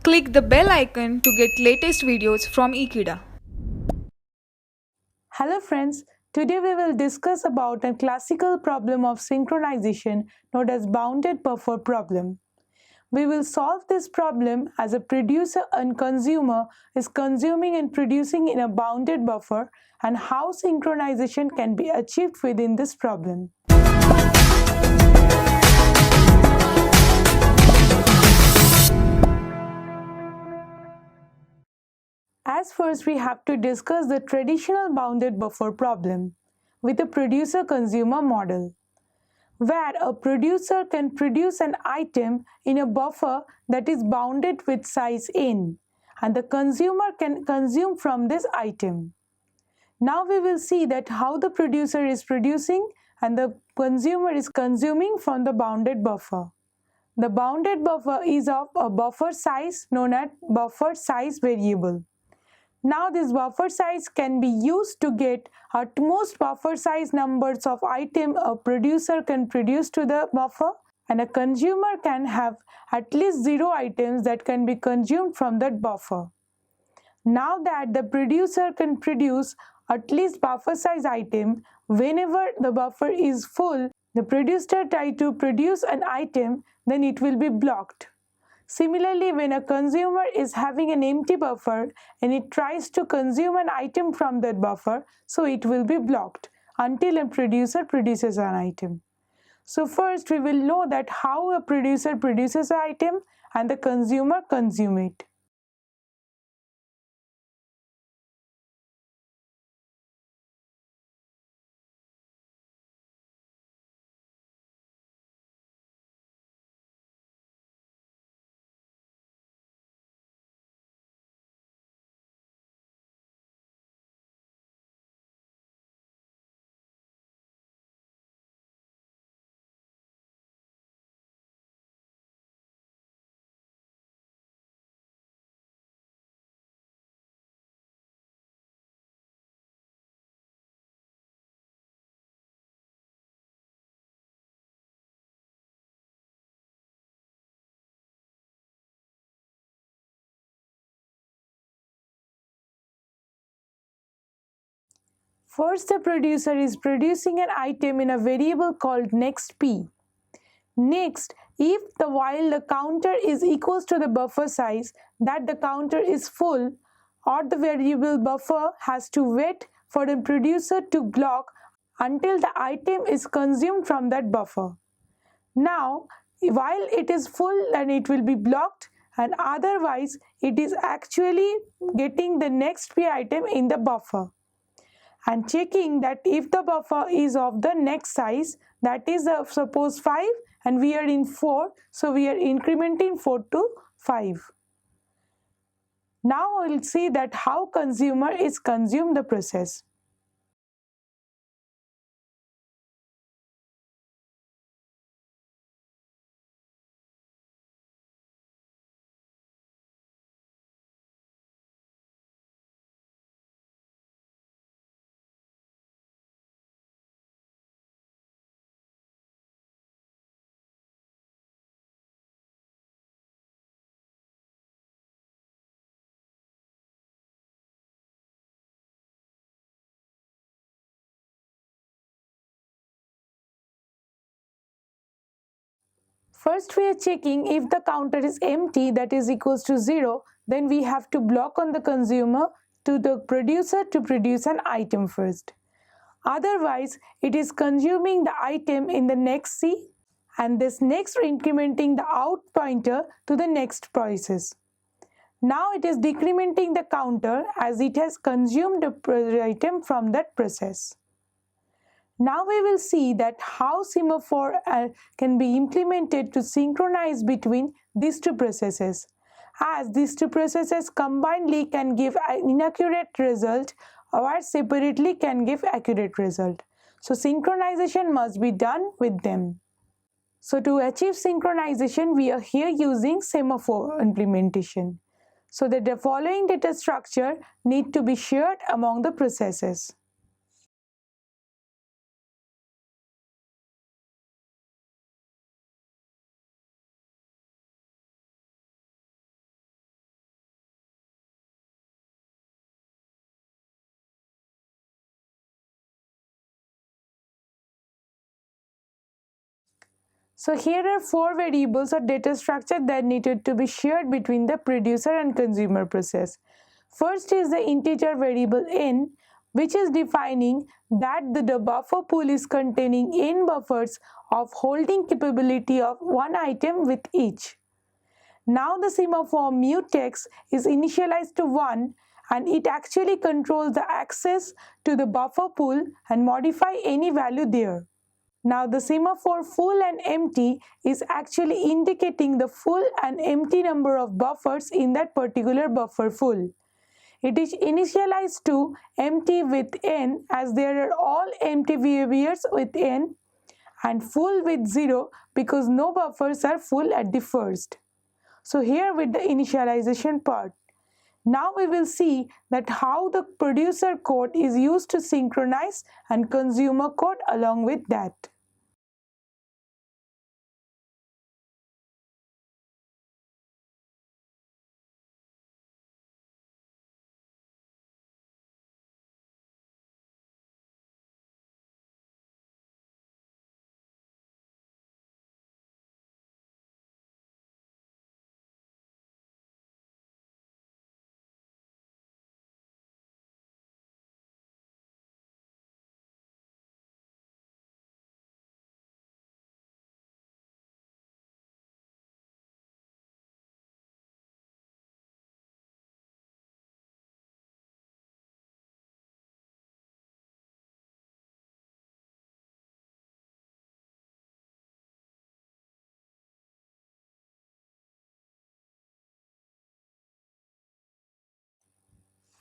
Click the bell icon to get latest videos from Ekeeda. Hello friends, today we will discuss about a classical problem of synchronization known as bounded buffer problem. We will solve this problem as a producer and consumer is consuming and producing in a bounded buffer and how synchronization can be achieved within this problem. As first we have to discuss the traditional bounded buffer problem with a producer-consumer model, where a producer can produce an item in a buffer that is bounded with size n, and the consumer can consume from this item. Now we will see that how the producer is producing and the consumer is consuming from the bounded buffer. The bounded buffer is of a buffer size known as buffer size variable. Now this buffer size can be used to get utmost buffer size numbers of item a producer can produce to the buffer, and a consumer can have at least 0 items that can be consumed from that buffer. Now that the producer can produce at least buffer size item, whenever the buffer is full, the producer tries to produce an item, then it will be blocked. Similarly, when a consumer is having an empty buffer and it tries to consume an item from that buffer, so it will be blocked until a producer produces an item. So first we will know that how a producer produces an item and the consumer consumes it. First, the producer is producing an item in a variable called next p. Next, if while the counter is equals to the buffer size, that the counter is full, or the variable buffer has to wait for the producer to block until the item is consumed from that buffer. Now, while it is full and it will be blocked, and otherwise it is actually getting the next p item in the buffer and checking that if the buffer is of the next size, that is suppose 5 and we are in 4, so we are incrementing 4 to 5. Now we will see that how consumer is consumed the process. First we are checking if the counter is empty, that is equals to 0, then we have to block on the consumer to the producer to produce an item first. Otherwise, it is consuming the item in the next C and this next incrementing the out pointer to the next process. Now it is decrementing the counter as it has consumed the item from that process. Now we will see that how Semaphore can be implemented to synchronize between these two processes, as these two processes combinedly can give an inaccurate result or separately can give accurate result. So synchronization must be done with them. So to achieve synchronization, we are here using Semaphore implementation. So that the following data structure need to be shared among the processes. So here are four variables or data structure that needed to be shared between the producer and consumer process. First is the integer variable n, which is defining that the buffer pool is containing n buffers of holding capability of one item with each. Now the semaphore mutex is initialized to 1 and it actually controls the access to the buffer pool and modify any value there. Now the semaphore full and empty is actually indicating the full and empty number of buffers in that particular buffer full. It is initialized to empty with n as there are all empty behaviors with n and full with 0 because no buffers are full at the first. So here with the initialization part. Now we will see that how the producer code is used to synchronize and consumer code along with that.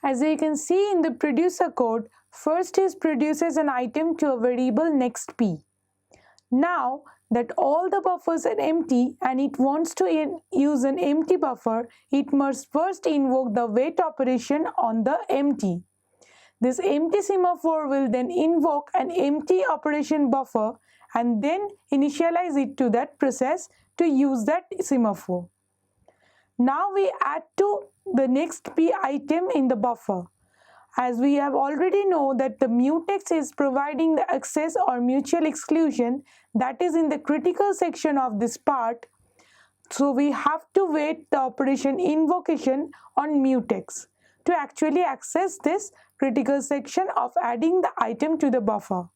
As you can see in the producer code, first is produces an item to a variable next p. Now that all the buffers are empty and it wants to use an empty buffer, it must first invoke the wait operation on the empty. This empty semaphore will then invoke an empty operation buffer and then initialize it to that process to use that semaphore. Now we add to the next p item in the buffer. As we have already know that the mutex is providing the access or mutual exclusion that is in the critical section of this part. So we have to wait the operation invocation on mutex to actually access this critical section of adding the item to the buffer.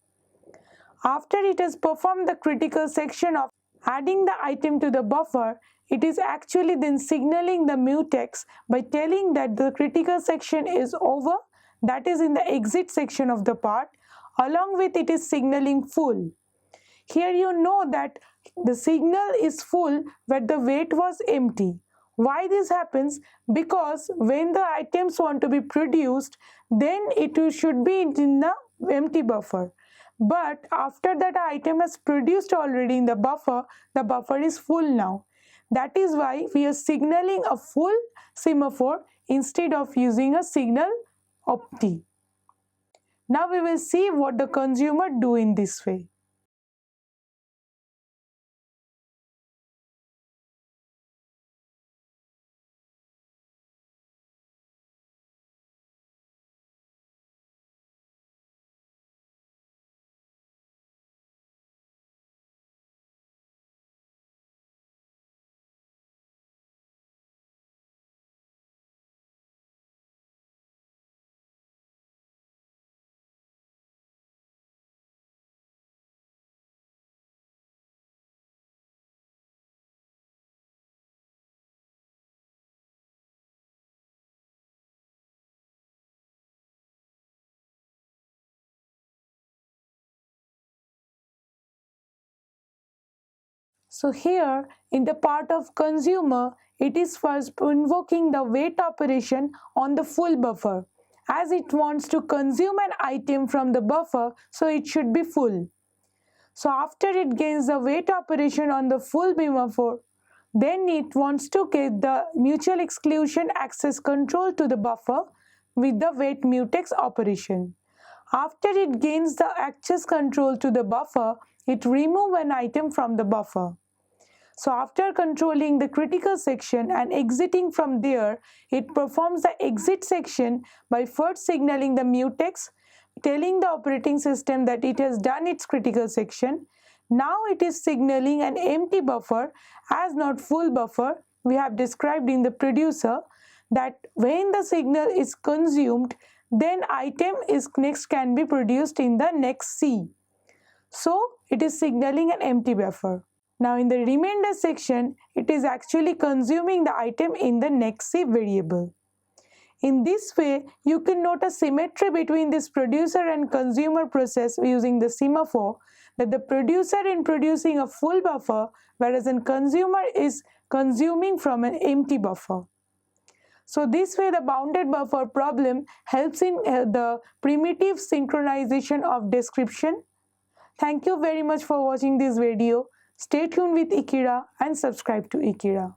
After it has performed the critical section of adding the item to the buffer, it is actually then signaling the mutex by telling that the critical section is over, that is in the exit section of the part, along with it is signaling full. Here you know that the signal is full but the wait was empty. Why this happens? Because when the items want to be produced, then it should be in the empty buffer. But after that item is produced already in the buffer is full now. That is why we are signaling a full semaphore instead of using a signal empty. Now we will see what the consumer do in this way. So here in the part of consumer, it is first invoking the wait operation on the full buffer. As it wants to consume an item from the buffer, so it should be full. So after it gains the wait operation on the full buffer, then it wants to get the mutual exclusion access control to the buffer with the wait mutex operation. After it gains the access control to the buffer, it removes an item from the buffer. So after controlling the critical section and exiting from there, it performs the exit section by first signaling the mutex, telling the operating system that it has done its critical section. Now it is signaling an empty buffer as not full buffer. We have described in the producer that when the signal is consumed, then item is next can be produced in the next C. So it is signaling an empty buffer. Now in the remainder section, it is actually consuming the item in the next C variable. In this way, you can note a symmetry between this producer and consumer process using the semaphore, that the producer is producing a full buffer, whereas a consumer is consuming from an empty buffer. So this way the bounded buffer problem helps in the primitive synchronization of description. Thank you very much for watching this video. Stay tuned with Ekeeda and subscribe to Ekeeda.